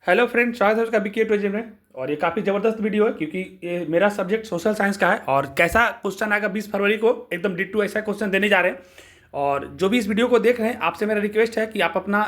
Hello friend, स्वागत है उसका बीके ट्वेल्व में। और ये काफ़ी ज़बरदस्त वीडियो है क्योंकि ये मेरा सब्जेक्ट सोशल साइंस का है और कैसा क्वेश्चन आएगा 20 फरवरी को एकदम डिट्टू ऐसा क्वेश्चन देने जा रहे हैं। और जो भी इस वीडियो को देख रहे हैं, आपसे मेरा रिक्वेस्ट है कि आप अपना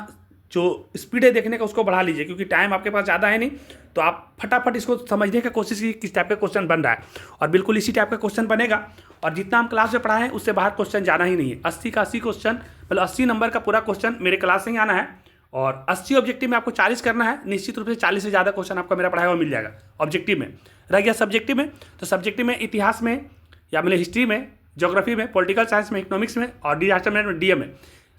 जो स्पीड है देखने का उसको बढ़ा लीजिए, क्योंकि टाइम आपके पास ज़्यादा है नहीं। तो आप फटाफट इसको समझने की कोशिश की किस टाइप का क्वेश्चन बन रहा है, और बिल्कुल इसी टाइप का क्वेश्चन बनेगा। और जितना हम क्लास में पढ़ाए हैं उससे बाहर क्वेश्चन जाना ही नहीं है। 80 का 80 क्वेश्चन, मतलब 80 नंबर का पूरा क्वेश्चन मेरे क्लास से ही आना है। और 80 ऑब्जेक्टिव में आपको 40 करना है। निश्चित रूप से 40 से ज़्यादा क्वेश्चन आपका मेरा पढ़ाया हुआ मिल जाएगा ऑब्जेक्टिव में। रह गया सब्जेक्टिव में, तो सब्जेक्टिव में इतिहास में या मतलब हिस्ट्री में, ज्योग्राफी में, पॉलिटिकल साइंस में, इकोनॉमिक्स में और डिजास्टर मैनेजमेंट डीएम में,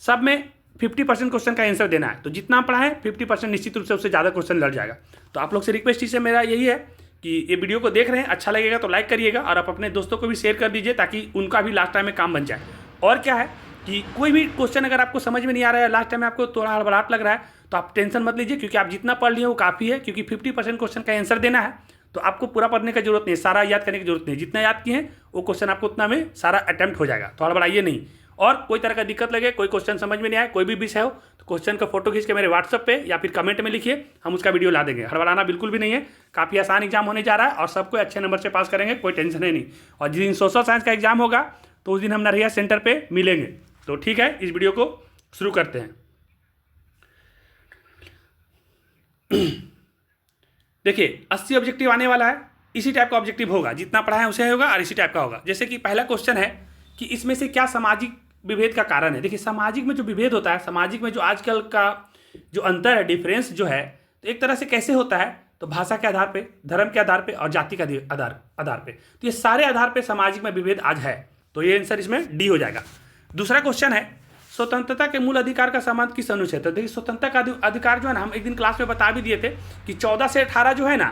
सब में 50% क्वेश्चन का आंसर देना है। तो जितना हम पढ़ाएं 50% निश्चित रूप से उससे ज़्यादा क्वेश्चन लड़ जाएगा। तो आप लोग से रिक्वेस्ट ही से मेरा यही है कि ये वीडियो को देख रहे हैं, अच्छा लगेगा तो लाइक करिएगा और आप अपने दोस्तों को भी शेयर कर दीजिए ताकि उनका भी लास्ट टाइम में काम बन जाए। और क्या है कि कोई भी क्वेश्चन अगर आपको समझ में नहीं आ रहा है, लास्ट टाइम में आपको थोड़ा हड़बड़ाहट लग रहा है, तो आप टेंशन मत लीजिए, क्योंकि आप जितना पढ़ लिए वो काफ़ी है। क्योंकि 50% क्वेश्चन का आंसर देना है, तो आपको पूरा पढ़ने की जरूरत नहीं है, सारा याद करने की जरूरत नहीं है। जितना याद किए हैं वो क्वेश्चन आपको उतना में सारा अटैम्प्ट हो जाएगा। तो हड़बड़ाइए नहीं। और कोई तरह का दिक्कत लगे, कोई क्वेश्चन समझ में नहीं आए, कोई भी विषय हो, तो क्वेश्चन का फोटो खींच के मेरे व्हाट्सएप पे या फिर कमेंट में लिखिए, हम उसका वीडियो ला देंगे। हड़बड़ाना बिल्कुल भी नहीं है। काफ़ी आसान एग्जाम होने जा रहा है और सबको अच्छे नंबर से पास करेंगे, कोई टेंशन है नहीं। और जिस दिन सोशल साइंस का एग्जाम होगा तो उस दिन हम नरिया सेंटर पर मिलेंगे। तो ठीक है, इस वीडियो को शुरू करते हैं। देखिए 80 ऑब्जेक्टिव आने वाला है, इसी टाइप का ऑब्जेक्टिव होगा, जितना पढ़ा है उसे होगा और इसी टाइप का होगा। जैसे कि पहला क्वेश्चन है कि इसमें से क्या सामाजिक विभेद का कारण है। देखिए सामाजिक में जो विभेद होता है, समाजिक में जो आजकल का जो अंतर है, डिफरेंस जो है, तो एक तरह से कैसे होता है, तो भाषा के आधार पे, धर्म के आधार पे और जाति के आधार पे। तो ये सारे आधार पे सामाजिक में विभेद आज है। तो ये आंसर इसमें डी हो जाएगा। दूसरा क्वेश्चन है स्वतंत्रता के मूल अधिकार का संबंध किस अनुच्छेद है। देखिए स्वतंत्रता का अधिकार जो है ना, हम एक दिन क्लास में बता भी दिए थे कि 14 से 18 जो है ना,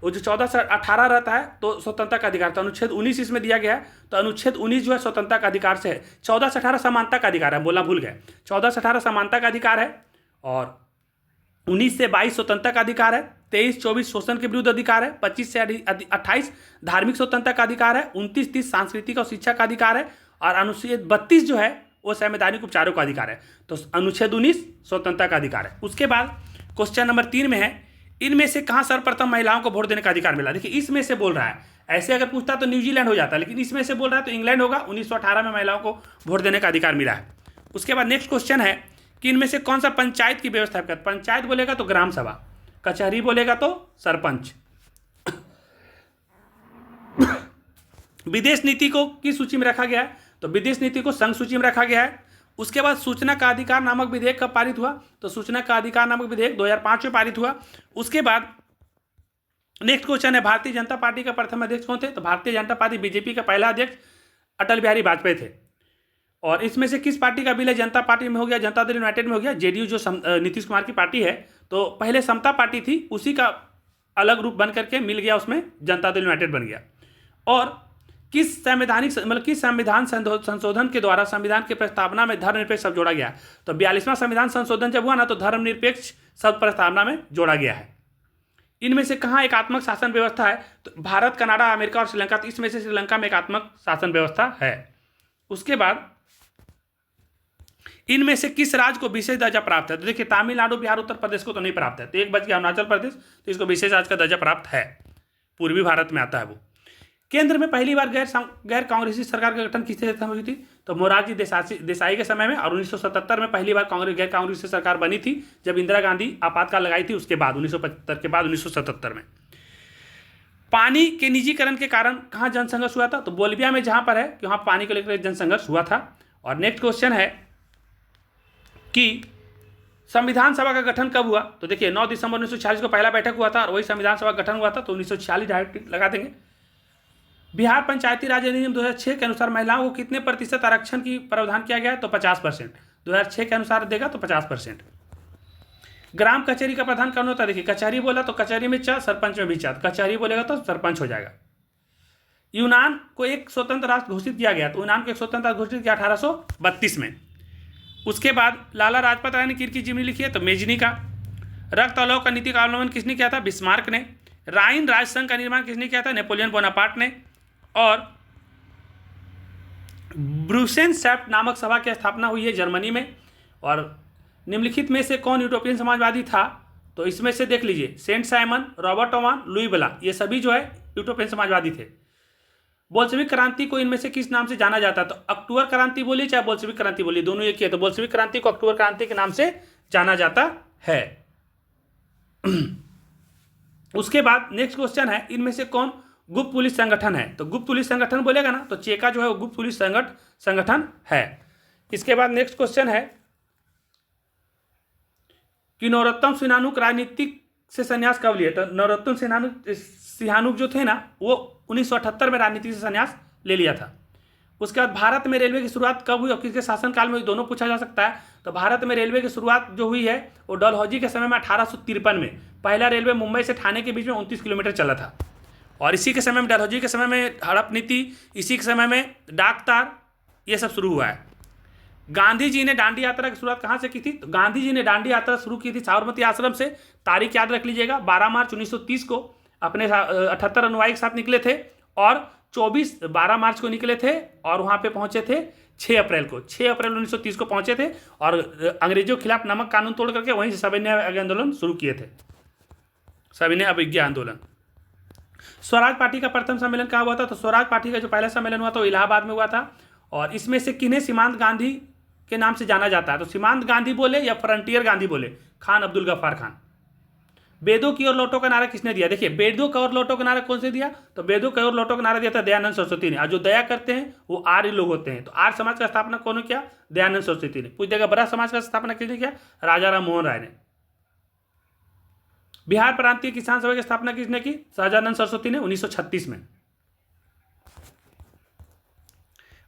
वो जो 14 से 18 रहता है तो स्वतंत्रता का अधिकार। तो अनुच्छेद 19 इसमें दिया गया है, तो अनुच्छेद 19 जो है स्वतंत्रता का अधिकार से है। 14 से 18 समानता का अधिकार है, बोला भूल गए। 14 से 18 समानता का अधिकार है और 19 से 22 स्वतंत्रता का अधिकार है। 23-24 शोषण के विरुद्ध अधिकार है। 25 से 28 धार्मिक स्वतंत्रता का अधिकार है। 29-30 सांस्कृतिक और शिक्षा का अधिकार है। और अनुच्छेद 32 जो है वो संवैधानिक उपचारों का अधिकार है। तो अनुच्छेद 19 स्वतंत्रता का अधिकार है। उसके बाद क्वेश्चन नंबर 3 में है, इनमें से कहाँ सर्वप्रथम महिलाओं को वोट देने का अधिकार मिला। देखिए इसमें से बोल रहा है, ऐसे अगर पूछता तो न्यूजीलैंड हो जाता, लेकिन इसमें से बोल रहा है तो इंग्लैंड होगा। 1918 में महिलाओं को वोट देने का अधिकार मिला है। उसके बाद नेक्स्ट क्वेश्चन है कि इनमें से कौन सा पंचायत की व्यवस्था है। पंचायत बोलेगा तो ग्राम सभा, कचहरी बोलेगा तो सरपंच। विदेश नीति को किस सूची में रखा गया है, तो विदेश नीति को संघ सूची में रखा गया है। उसके बाद सूचना का अधिकार नामक विधेयक कब पारित हुआ, तो सूचना का अधिकार नामक विधेयक 2005 में पारित हुआ। उसके बाद नेक्स्ट क्वेश्चन है, भारतीय जनता पार्टी का प्रथम अध्यक्ष कौन थे, तो भारतीय जनता पार्टी बीजेपी का पहला अध्यक्ष अटल बिहारी वाजपेयी थे। और इसमें से किस पार्टी का विलय जनता पार्टी में हो गया, जनता दल यूनाइटेड में हो गया। जेडीयू जो नीतीश कुमार की पार्टी है, तो पहले समता पार्टी थी, उसी का अलग रूप बन करके मिल गया, उसमें जनता दल यूनाइटेड बन गया। और किस संविधान संशोधन के द्वारा संविधान की प्रस्तावना में धर्मनिरपेक्ष शब्द जोड़ा गया, तो 42वां संविधान संशोधन जब हुआ ना, तो धर्मनिरपेक्ष शब्द प्रस्तावना में जोड़ा गया है। इनमें से कहाँ एकात्मक शासन व्यवस्था है, तो भारत, कनाडा, अमेरिका और श्रीलंका। तो इसमें से श्रीलंका में एकात्मक शासन व्यवस्था है। उसके बाद इनमें से किस राज्य को विशेष दर्जा प्राप्त है, तो देखिए तमिलनाडु, बिहार, उत्तर प्रदेश को तो नहीं प्राप्त है। तो एक बच गया अरुणाचल प्रदेश, तो इसको विशेष राज्य का दर्जा प्राप्त है, पूर्वी भारत में आता है वो। केंद्र में पहली बार गैर कांग्रेसी सरकार का गठन किससे हुई थी, तो मोरारजी देसाई के समय में। और 1977 में पहली बार गैर कांग्रेसी सरकार बनी थी, जब इंदिरा गांधी आपातकाल लगाई थी, उसके बाद 1975 के बाद 1977 में। पानी के निजीकरण के कारण कहाँ जनसंघर्ष हुआ था, तो बोलिविया में जहां पर है कि वहां पानी को लेकर जनसंघर्ष हुआ था। और नेक्स्ट क्वेश्चन है कि संविधान सभा का गठन कब हुआ, तो देखिए 9 दिसंबर 1946 को पहला बैठक हुआ था और वही संविधान सभा का गठन हुआ था, तो 1946 डायरेक्ट लगा देंगे। बिहार पंचायती राज अधिनियम 2006 के अनुसार महिलाओं को कितने प्रतिशत आरक्षण की प्रावधान किया गया है, तो 50%। 2006 के अनुसार देगा तो 50%। ग्राम कचहरी का प्रधान कौन होता है, देखिए कचहरी बोला तो कचहरी में च, सरपंच में भी च, कचहरी बोलेगा तो सरपंच हो जाएगा। यूनान को एक स्वतंत्र राष्ट्र घोषित किया गया, तो यूनान को एक स्वतंत्र राष्ट्र घोषित किया 1832 में। उसके बाद लाला लाजपत राय ने किसकी जीवनी लिखी है, तो मेजनी का। रक्त और लौह का नीति का अवलंबन किसने किया था, बिस्मार्क ने। राइन राजसंघ का निर्माण किसने किया था, नेपोलियन बोनापार्ट ने। और ब्रुसेनसैफ्ट नामक सभा की स्थापना हुई है जर्मनी में। और निम्नलिखित में से कौन यूरोपियन समाजवादी था, तो इसमें से देख लीजिए, saint Simon, Robert Owen, Louis Blanc, ये सभी जो है यूटोपियन समाजवादी थे। बोल्शेविक क्रांति को इनमें से किस नाम से जाना जाता है? तो अक्टूबर क्रांति बोलिए चाहे बोल्शेविक क्रांति बोलिए, दोनों एक ही है। तो बोल्शेविक क्रांति को अक्टूबर क्रांति के नाम से जाना जाता है। उसके बाद नेक्स्ट क्वेश्चन है, इनमें से कौन गुप्त पुलिस संगठन है? तो गुप्त पुलिस संगठन बोलेगा ना, तो चेका जो है वो गुप्त पुलिस संगठन है। इसके बाद नेक्स्ट क्वेश्चन है कि नरोत्तम सिहानुक राजनीतिक से संन्यास कब लिए? तो नरोत्तम सिहानुक जो थे ना, वो 1978 में राजनीति से संन्यास ले लिया था। उसके बाद भारत में रेलवे की शुरुआत कब हुई और किसके शासनकाल में, दोनों पूछा जा सकता है। तो भारत में रेलवे की शुरुआत जो हुई है वो डलहौजी के समय में 1853 में। पहला रेलवे मुंबई से ठाणे के बीच में 29 किलोमीटर चला था। और इसी के समय में, डलहौजी के समय में हड़प नीति, इसी के समय में डाक तार, ये सब शुरू हुआ है। गांधी जी ने दांडी यात्रा की शुरुआत कहाँ से की थी? तो गांधी जी ने दांडी यात्रा शुरू की थी साबरमती आश्रम से। तारीख याद रख लीजिएगा, 12 मार्च 1930 को अपने 78 अनुयायी के साथ निकले थे और 12 मार्च को निकले थे और वहाँ पे पहुँचे थे 6 अप्रैल 1930 को पहुँचे थे। और अंग्रेजों के खिलाफ नमक कानून तोड़ करके वहीं से सविनय आंदोलन शुरू किए थे, सविनय अवज्ञा आंदोलन। स्वराज पार्टी का प्रथम सम्मेलन कहाँ हुआ था? तो स्वराज पार्टी का जो पहला सम्मेलन हुआ था वो इलाहाबाद में हुआ था। और इसमें से किन्हें सीमांत गांधी के नाम से जाना जाता है? तो सीमांत गांधी बोले या फ्रंटियर गांधी बोले? खान अब्दुल गफ्फार खान। वेदों की ओर लौटो का नारा किसने दिया? देखिए, वेदों की ओर लौटो का नारा कौन से दिया? तो वेदों की ओर लौटो का नारा दिया था दयानंद सरस्वती ने। और जो दया करते हैं वो आर्य लोग होते हैं। तो आर्य समाज का स्थापना कौन किया? दयानंद सरस्वती ने। पूछ देगा, बड़ा समाज का स्थापना किसने किया? राजा राम मोहन राय ने। बिहार प्रांतीय किसान सभा की स्थापना किसने की? सहजानंद सरस्वती ने 1936 में।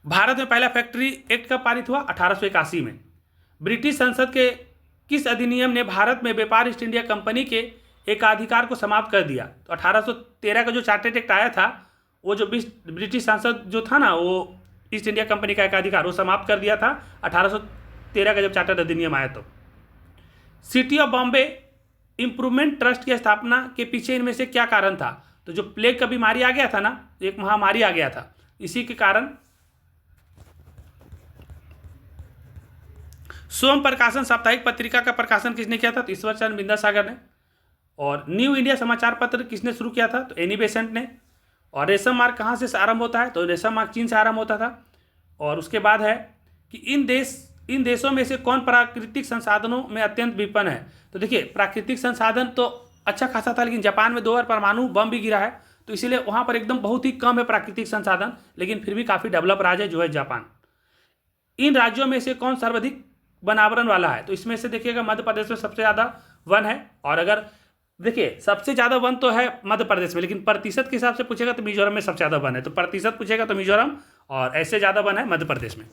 भारत में पहला फैक्ट्री एक्ट कब पारित हुआ? 1881 में। ब्रिटिश संसद के किस अधिनियम ने भारत में व्यापार ईस्ट इंडिया कंपनी के एकाधिकार को समाप्त कर दिया? तो 1813 का जो चार्टर्ड एक्ट आया था, वो जो ब्रिटिश संसद जो था ना, वो ईस्ट इंडिया कंपनी का एकाधिकार वो समाप्त कर दिया था 1813 का जब चार्टर्ड अधिनियम आया। तो city of Bombay improvement trust की स्थापना के पीछे इनमें से क्या कारण था? तो जो प्लेग का बीमारी आ गया था ना, एक महामारी आ गया था, इसी के कारण सोम प्रकाशन साप्ताहिक पत्रिका का प्रकाशन किसने किया था? तो ईश्वर चंद्र विद्यासागर ने। और न्यू इंडिया समाचार पत्र किसने शुरू किया था? तो एनी बेसेंट ने। और रेशम मार्ग कहाँ से आरंभ होता है? तो रेशम मार्ग चीन से आरंभ होता था। और उसके बाद है कि इन देशों में से कौन प्राकृतिक संसाधनों में अत्यंत विपन्न है? तो देखिए, प्राकृतिक संसाधन तो अच्छा खासा था, लेकिन जापान में 2 बार परमाणु बम भी गिरा है, तो इसीलिए वहाँ पर एकदम बहुत ही कम है प्राकृतिक संसाधन, लेकिन फिर भी काफ़ी डेवलप राज्य जो है जापान। इन राज्यों में से कौन सर्वाधिक वन आवरण वाला है? तो इसमें से देखिएगा, मध्य प्रदेश में सबसे ज़्यादा वन है। और अगर देखिए, सबसे ज़्यादा वन तो है मध्य प्रदेश में, लेकिन प्रतिशत के हिसाब से पूछेगा तो मिजोरम में सबसे ज़्यादा वन है। तो प्रतिशत पूछेगा तो मिजोरम, और ऐसे ज़्यादा वन है मध्य प्रदेश में।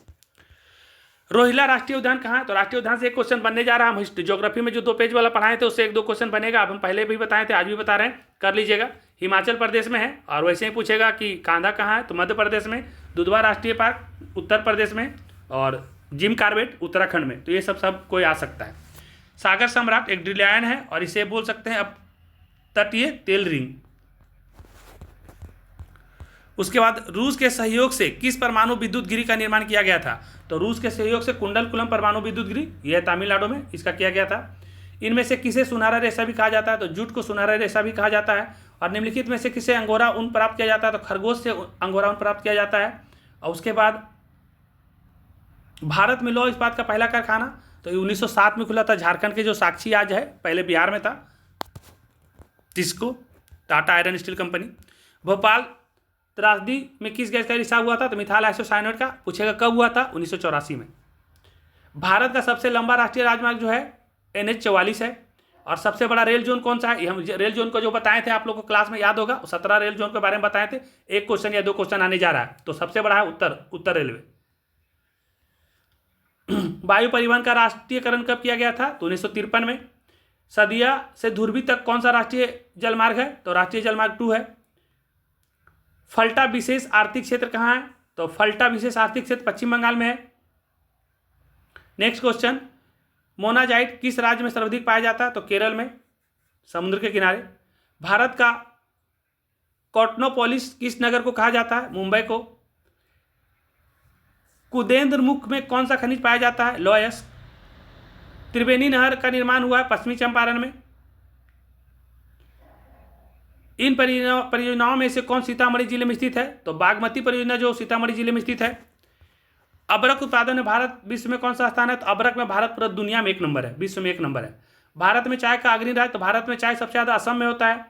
रोहिला राष्ट्रीय उद्यान कहाँ है? तो राष्ट्रीय उद्यान से एक क्वेश्चन बनने जा रहा है। हम ज्योग्राफी में जो 2 पेज वाला पढ़ाए थे उससे 1-2 क्वेश्चन बनेगा। अब हम पहले भी बताए थे, आज भी बता रहे हैं, कर लीजिएगा। हिमाचल प्रदेश में है। और वैसे ही पूछेगा कि कांधा कहाँ है? तो मध्य प्रदेश में। दुधवा राष्ट्रीय पार्क उत्तर प्रदेश में। और जिम कार्बेट उत्तराखंड में। तो ये सब कोई आ सकता है। सागर सम्राट एक ड्रिलियन है और इसे बोल सकते हैं अब तटीय तेल रिंग। उसके बाद रूस के सहयोग से किस परमाणु विद्युत गिरी का निर्माण किया गया था? तो रूस के सहयोग से कुंडलकुलम परमाणु विद्युत गिरी, यह तमिलनाडु में इसका किया गया था। इनमें से किसे सुनहरा रेशा भी कहा जाता है? तो जूट को सुनहरा रेशा भी कहा जाता है। और निम्नलिखित में से किसे अंगोरा ऊन प्राप्त किया जाता है? तो खरगोश से अंगोरा ऊन प्राप्त किया जाता है। और उसके बाद भारत में लौह इस्पात का पहला कारखाना, तो 1907 में खुला था। झारखंड के जो साक्षी आज है, पहले बिहार में था। TISCO, Tata iron steel company. Bhopal त्रासदी में किस गैस का रिसाव हुआ था? तो मिथाइल आइसोसाइनेट का। पूछेगा कब हुआ था? 1984 में। भारत का सबसे लंबा राष्ट्रीय राजमार्ग जो है NH-44 है। और सबसे बड़ा रेल जोन कौन सा है? हम रेल जोन को जो बताए थे आप लोगों को क्लास में याद होगा, 17 रेल जोन के बारे में बताए थे। 1 क्वेश्चन या 2 क्वेश्चन आने जा रहा है। तो सबसे बड़ा है उत्तर रेलवे। वायु परिवहन का राष्ट्रीयकरण कब किया गया था? तो 1953 में। सदिया से धुरवी तक कौन सा राष्ट्रीय जलमार्ग है? तो राष्ट्रीय जलमार्ग 2 है। फल्टा विशेष आर्थिक क्षेत्र कहाँ है? तो फल्टा विशेष आर्थिक क्षेत्र पश्चिम बंगाल में है। नेक्स्ट क्वेश्चन, मोनाजाइट किस राज्य में सर्वाधिक पाया जाता है? तो केरल में, समुद्र के किनारे। भारत का कॉटनोपोलिस किस नगर को कहा जाता है? मुंबई को। कुदेंद्रमुख में कौन सा खनिज पाया जाता है? लौह अयस्क। त्रिवेणी नहर का निर्माण हुआ है पश्चिमी चंपारण में। इन परियोजनाओं में से कौन सीतामढ़ी जिले में स्थित है? तो बागमती परियोजना जो सीतामढ़ी जिले में स्थित है। अबरक उत्पादन में भारत विश्व में कौन सा स्थान है? तो अबरक में भारत पूरा दुनिया में 1 नंबर है, विश्व में 1 नंबर है। भारत में चाय का अग्रणी राज्य, तो भारत में चाय सबसे ज़्यादा असम में होता है।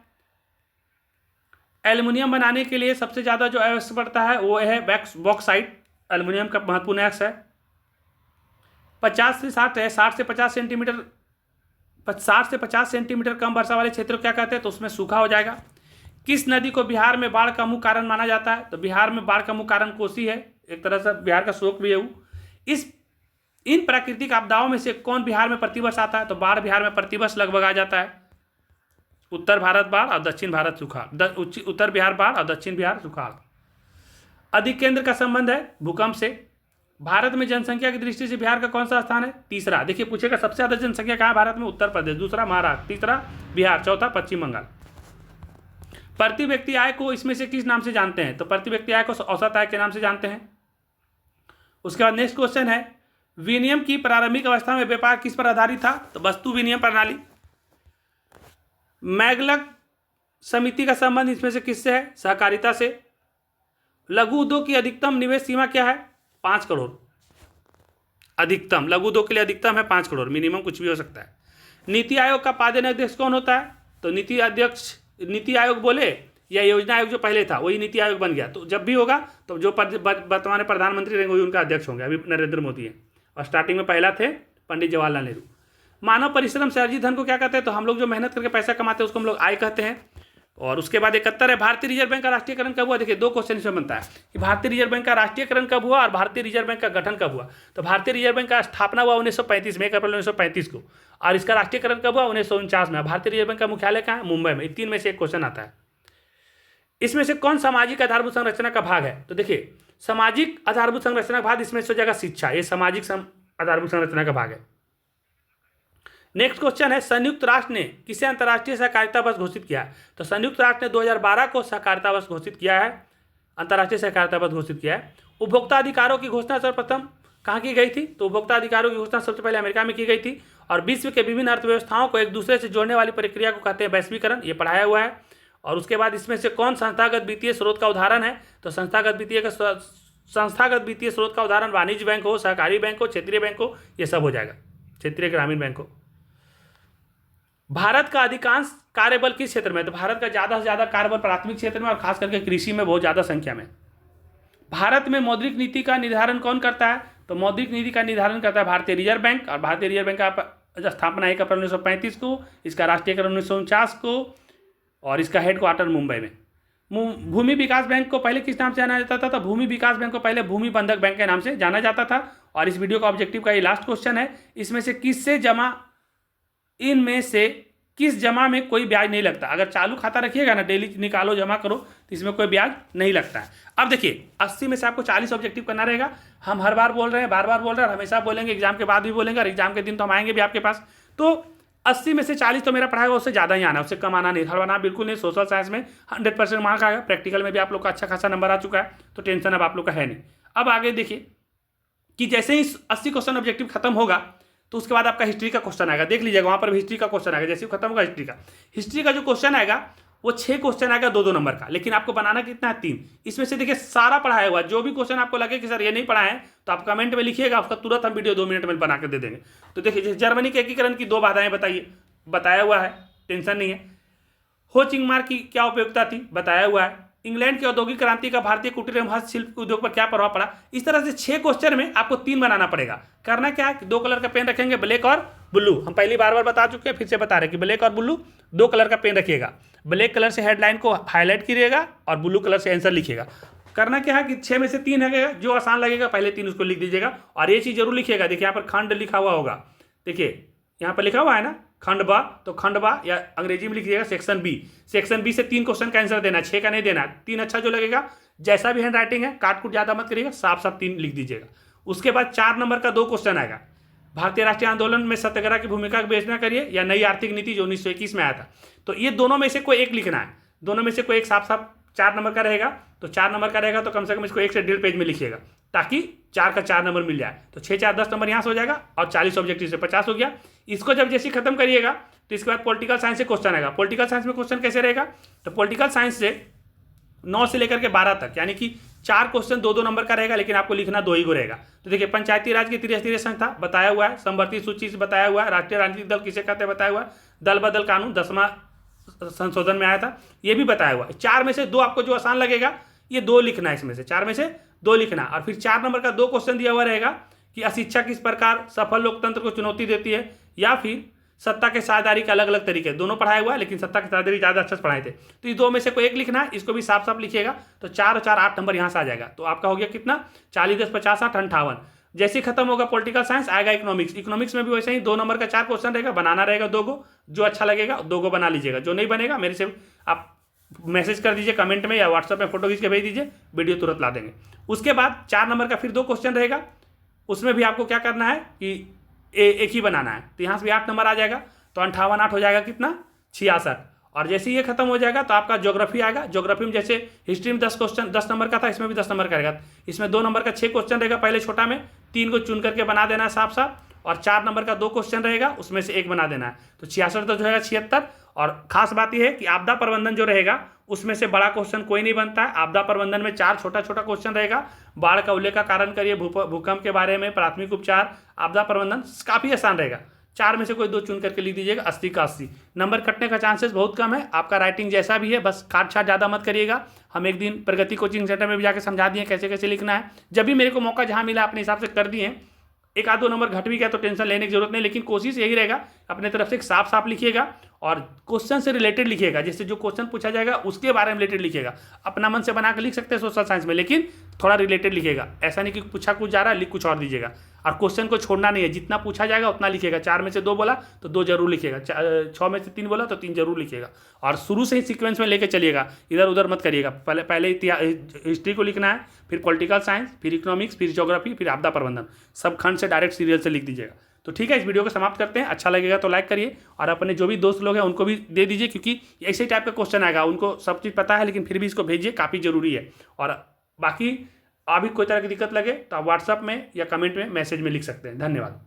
एल्युमिनियम बनाने के लिए सबसे ज़्यादा जो आवश्यक पड़ता है वो है बॉक्साइट, एल्युमिनियम का महत्वपूर्ण एक्स है। 50 से 60 है, 60 से 50 सेंटीमीटर कम वर्षा वाले क्षेत्र को क्या कहते हैं? तो उसमें सूखा हो जाएगा। किस नदी को बिहार में बाढ़ का मुख्य कारण माना जाता है? तो बिहार में बाढ़ का मुख्य कारण कोसी है, एक तरह से बिहार का शोक भी है वो। इन प्राकृतिक आपदाओं में से कौन बिहार में प्रतिवर्ष आता है? तो बाढ़ बिहार में प्रतिवर्ष लगभग आ जाता है। उत्तर भारत बाढ़ और दक्षिण भारत सुखाड़, उत्तर बिहार बाढ़ और दक्षिण बिहार सुखाड़। अधिक केंद्र का संबंध है भूकंप से। भारत में जनसंख्या की दृष्टि से बिहार का कौन सा स्थान है? तीसरा। देखिए पूछेगा सबसे ज्यादा जनसंख्या कहाँ है भारत में? उत्तर प्रदेश, दूसरा महाराष्ट्र, तीसरा बिहार, चौथा पश्चिम बंगाल। प्रति व्यक्ति आय को इसमें से किस नाम से जानते हैं? तो प्रति व्यक्ति आय को औसत आय के नाम से जानते हैं। उसके बाद नेक्स्ट क्वेश्चन है, विनिमय की प्रारंभिक अवस्था में व्यापार किस पर आधारित था? तो वस्तु विनिमय प्रणाली। मैग्लक समिति का संबंध इसमें से किससे है? सहकारिता से। लघु उद्योग की अधिकतम निवेश सीमा क्या है? 5 करोड़। अधिकतम लघु उद्योग के लिए अधिकतम है 5 करोड़, मिनिमम कुछ भी हो सकता है। नीति आयोग का पादेन अध्यक्ष कौन होता है? तो नीति आयोग बोले या योजना आयोग जो पहले था वही नीति आयोग बन गया। तो जब भी होगा तो जो वर्तमान प्रधानमंत्री रहेंगे वही उनका अध्यक्ष होंगे। अभी नरेंद्र मोदी है और स्टार्टिंग में पहला थे पंडित जवाहरलाल नेहरू। मानव परिश्रम से अर्जित धन को क्या कहते हैं? तो हम लोग जो मेहनत करके पैसा कमाते हैं उसको हम लोग आय कहते हैं। और उसके बाद 71 है, भारतीय रिजर्व बैंक का राष्ट्रीयकरण कब हुआ? देखिए 2 क्वेश्चन इसमें बनता है कि भारतीय रिजर्व बैंक का राष्ट्रीयकरण कब हुआ और भारतीय रिजर्व बैंक का गठन कब हुआ। तो भारतीय रिजर्व बैंक का स्थापना हुआ 1935 में, 1 अप्रैल 1935 को, और इसका राष्ट्रीयकरण कब हुआ? 1949 में। भारतीय रिजर्व बैंक का मुख्यालय कहाँ है? मुंबई में। 3 में से एक क्वेश्चन आता है। इसमें से कौन सामाजिक आधारभूत संरचना का भाग है? तो देखिए सामाजिक आधारभूत संरचना का भाग इसमें से हो जाएगा शिक्षा, ये सामाजिक आधारभूत संरचना का भाग है। नेक्स्ट क्वेश्चन है, संयुक्त राष्ट्र ने किसे अंतर्राष्ट्रीय सहकारिता वर्ष घोषित किया है? तो संयुक्त राष्ट्र ने 2012 को सहकारिता वर्ष घोषित किया है, अंतर्राष्ट्रीय सहकारिता वर्ष घोषित किया है। उपभोक्ता अधिकारों की घोषणा सर्वप्रथम कहाँ की गई थी? तो उपभोक्ता अधिकारों की घोषणा सबसे पहले अमेरिका में की गई थी। और विश्व के विभिन्न अर्थव्यवस्थाओं को एक दूसरे से जोड़ने वाली प्रक्रिया को कहते हैं वैश्वीकरण, ये पढ़ाया हुआ है। और उसके बाद इसमें से कौन संस्थागत वित्तीय स्रोत का उदाहरण है? तो संस्थागत वित्तीय स्रोत का उदाहरण वाणिज्य बैंक हो, सहकारी बैंक हो, क्षेत्रीय बैंक हो, ये सब हो जाएगा, क्षेत्रीय ग्रामीण बैंक हो। भारत का अधिकांश कार्यबल किस क्षेत्र में? तो भारत का ज़्यादा से ज़्यादा कार्यबल प्राथमिक क्षेत्र में और खास करके कृषि में बहुत ज़्यादा संख्या में। भारत में मौद्रिक नीति का निर्धारण कौन करता है? तो मौद्रिक नीति का निर्धारण करता है भारतीय रिजर्व बैंक। और भारतीय रिजर्व बैंक का स्थापना 1 अप्रैल 1935 को, इसका राष्ट्रीयकरण 1949 को, और इसका हेडक्वार्टर मुंबई में। भूमि विकास बैंक को पहले किस नाम से जाना जाता था? तो भूमि विकास बैंक को पहले भूमि बंधक बैंक के नाम से जाना जाता था। और इस वीडियो का ऑब्जेक्टिव का ये लास्ट क्वेश्चन है, इनमें से किस जमा में कोई ब्याज नहीं लगता? अगर चालू खाता रखिएगा ना, डेली निकालो जमा करो, तो इसमें कोई ब्याज नहीं लगता है। अब देखिए 80 में से आपको 40 ऑब्जेक्टिव करना रहेगा। हम हर बार बोल रहे हैं, बार बार बोल रहे हैं, और हमेशा बोलेंगे, एग्जाम के बाद भी बोलेंगे, और एग्जाम के दिन तो हम आएंगे भी आपके पास। तो 80 में से 40 तो मेरा पढ़ाएगा, उससे ज़्यादा ही आना, उससे कम आना नहीं, हड़बड़ाना बिल्कुल नहीं। सोशल साइंस में 100% मार्क आएगा, प्रैक्टिकल में भी आप लोग का अच्छा खासा नंबर आ चुका है, तो टेंशन अब आप लोग का है नहीं। अब आगे देखिए कि जैसे ही 80 क्वेश्चन ऑब्जेक्टिव खत्म होगा तो उसके बाद आपका हिस्ट्री का क्वेश्चन आएगा, देख लीजिएगा वहाँ पर भी हिस्ट्री का क्वेश्चन आएगा। जैसे ही खत्म होगा हिस्ट्री का जो क्वेश्चन आएगा वो 6 क्वेश्चन आएगा 2-2 नंबर का, लेकिन आपको बनाना कितना है? 3। इसमें से देखिए सारा पढ़ाया हुआ, जो भी क्वेश्चन आपको लगे कि सर ये नहीं पढ़ाए हैं तो आप कमेंट में लिखिएगा, उसका तुरंत हम वीडियो 2 मिनट में बना के दे देंगे। तो देखिए जर्मनी के एकीकरण की 2 बाधाएं बताइए, बताया हुआ है, टेंशन नहीं है। हो चिंग मार्ग की क्या उपयोगिता थी? बताया हुआ है। इंग्लैंड की औद्योगिक क्रांति का भारतीय कुटीर एवं हस्तशिल्प उद्योग पर क्या प्रभाव पड़ा? इस तरह से 6 क्वेश्चन में आपको 3 बनाना पड़ेगा। करना क्या है कि 2 कलर का पेन रखेंगे, ब्लैक और ब्लू। हम पहली बार बता चुके हैं, फिर से बता रहे कि ब्लैक और ब्लू 2 कलर का पेन रखिएगा। ब्लैक कलर से हेडलाइन को हाईलाइट कीजिएगा और ब्लू कलर से आंसर लिखिएगा। करना क्या है कि 6 में से 3 है, जो आसान लगेगा पहले 3 उसको लिख दीजिएगा। और ये चीज़ जरूर लिखिएगा, देखिए यहाँ पर खंड लिखा हुआ होगा, देखिए यहाँ पर लिखा हुआ है ना खंडवा, तो खंडवा या अंग्रेजी में लिखिएगा सेक्शन बी। सेक्शन बी से 3 क्वेश्चन का आंसर देना, 6 का नहीं देना। 3 अच्छा जो लगेगा, जैसा भी हैंड राइटिंग है काट कूट ज़्यादा मत करिएगा, साफ साफ 3 लिख दीजिएगा। उसके बाद 4 नंबर का 2 क्वेश्चन आएगा, भारतीय राष्ट्रीय आंदोलन में सत्याग्रह की भूमिका का विवेचना करिए या नई आर्थिक नीति जो 1921 में आया था। तो ये दोनों में से कोई एक लिखना है, दोनों में से कोई एक साफ साफ 4 नंबर का रहेगा, तो 4 नंबर का रहेगा तो कम से कम इसको 1 से 1.5 पेज में लिखिएगा, ताकि 4 का 4 नंबर मिल जाए। तो 6 4 10 नंबर यहाँ से हो जाएगा, और 40 ऑब्जेक्टिव से 50 हो गया। इसको जब जैसे खत्म करिएगा तो इसके बाद पॉलिटिकल साइंस से क्वेश्चन आएगा। पॉलिटिकल साइंस में क्वेश्चन कैसे रहेगा, तो पॉलिटिकल साइंस से 9 से लेकर के 12 तक, यानी कि 4 क्वेश्चन 2 2 नंबर का रहेगा, लेकिन आपको लिखना 2 ही को रहेगा। तो देखिए, पंचायती राज की त्रिस्तरीय संस्था बताया हुआ है, समवर्ती सूची से बताया हुआ है, राष्ट्रीय राजनीतिक दल किसे कहते हैं बताया हुआ है, दल बदल कानून 10वां संशोधन में आया था, ये भी बताया हुआ है। 4 में से 2 आपको जो आसान लगेगा ये 2 लिखना है, इसमें से 4 में से 2 लिखना। और फिर 4 नंबर का 2 क्वेश्चन दिया हुआ रहेगा कि अशिक्षा किस प्रकार सफल लोकतंत्र को चुनौती देती है, या फिर सत्ता के साझेदारी के अलग अलग तरीके, दोनों पढ़ाया हुआ है, लेकिन सत्ता की साझेदारी ज़्यादा अच्छे से पढ़ाए थे। तो इस 2 में से कोई एक लिखना है, इसको भी साफ साफ लिखिएगा। तो 4 और 4 8 नंबर यहाँ से आ जाएगा। तो आपका हो गया कितना, 40 10 50 8 58। जैसे ही खत्म होगा पॉलिटिकल साइंस, आएगा इकोनॉमिक्स। इकोनॉमिक्स में भी वैसे ही 2 नंबर का 4 क्वेश्चन रहेगा, बनाना रहेगा 2 को। जो अच्छा लगेगा 2 को बना लीजिएगा, जो नहीं बनेगा मेरे से आप मैसेज कर दीजिए कमेंट में, या व्हाट्सएप में फोटो खींच के भेज दीजिए, वीडियो तुरंत ला देंगे। उसके बाद 4 नंबर का फिर 2 क्वेश्चन रहेगा, उसमें भी आपको क्या करना है कि एक ही बनाना है। तो यहाँ से भी 8 नंबर आ जाएगा, तो 58 8 हो जाएगा कितना, 66। और जैसे ये खत्म हो जाएगा तो आपका ज्योग्राफी आएगा। ज्योग्राफी में जैसे हिस्ट्री में 10 क्वेश्चन 10 नंबर का था, इसमें भी 10 नंबर का रहेगा। इसमें 2 नंबर का 6 क्वेश्चन रहेगा पहले छोटा में, 3 को चुन करके बना देना है साफ साफ, और 4 नंबर का 2 क्वेश्चन रहेगा, उसमें से 1 बना देना है। तो 66 तो जो है 76। और खास बात यह है कि आपदा प्रबंधन जो रहेगा उसमें से बड़ा क्वेश्चन कोई नहीं बनता है। आपदा प्रबंधन में 4 छोटा छोटा क्वेश्चन रहेगा। बाढ़ का उल्लेख का कारण करिए, भूकंप के बारे में, प्राथमिक उपचार, आपदा प्रबंधन, काफ़ी आसान रहेगा। 4 में से कोई 2 चुन करके लिख दीजिएगा। 80 का 80 नंबर कटने का चांसेस बहुत कम है। आपका राइटिंग जैसा भी है, बस काट छाट ज़्यादा मत करिएगा। हम एक दिन प्रगति कोचिंग सेंटर में भी जाकर समझा दिए कैसे कैसे लिखना है। जब भी मेरे को मौका जहाँ मिला अपने हिसाब से कर दिए। 1 आध 2 नंबर घट भी गया तो टेंशन लेने की जरूरत नहीं, लेकिन कोशिश यही रहेगा अपने तरफ से साफ साफ लिखिएगा, और क्वेश्चन से रिलेटेड लिखिएगा। जैसे जो क्वेश्चन पूछा जाएगा उसके बारे में रिलेटेड लिखिएगा। अपना मन से बना कर लिख सकते हैं सोशल साइंस में, लेकिन थोड़ा रिलेटेड लिखिएगा। ऐसा नहीं कि पूछा कुछ जा रहा है लिख कुछ और दीजिएगा। और क्वेश्चन को छोड़ना नहीं है, जितना पूछा जाएगा उतना लिखिएगा। 4 में से 2 बोला तो 2 जरूर लिखिएगा, 6 में से 3 बोला तो 3 जरूर लिखिएगा। और शुरू से ही सीक्वेंस में लेके चलिएगा, इधर उधर मत करिएगा। पहले हिस्ट्री को लिखना है, फिर पॉलिटिकल साइंस, फिर इकोनॉमिक्स, फिर ज्योग्राफी, फिर आपदा प्रबंधन। सब खंड से डायरेक्ट सीरियल से लिख दीजिएगा। तो ठीक है, इस वीडियो को समाप्त करते हैं। अच्छा लगेगा तो लाइक करिए, और अपने जो भी दोस्त लोग हैं उनको भी दे दीजिए, क्योंकि ऐसे टाइप का क्वेश्चन आएगा। उनको सब चीज़ पता है, लेकिन फिर भी इसको भेजिए, काफ़ी जरूरी है। और बाकी अभी कोई तरह की दिक्कत लगे तो आप व्हाट्सएप में या कमेंट में मैसेज में लिख सकते हैं। धन्यवाद।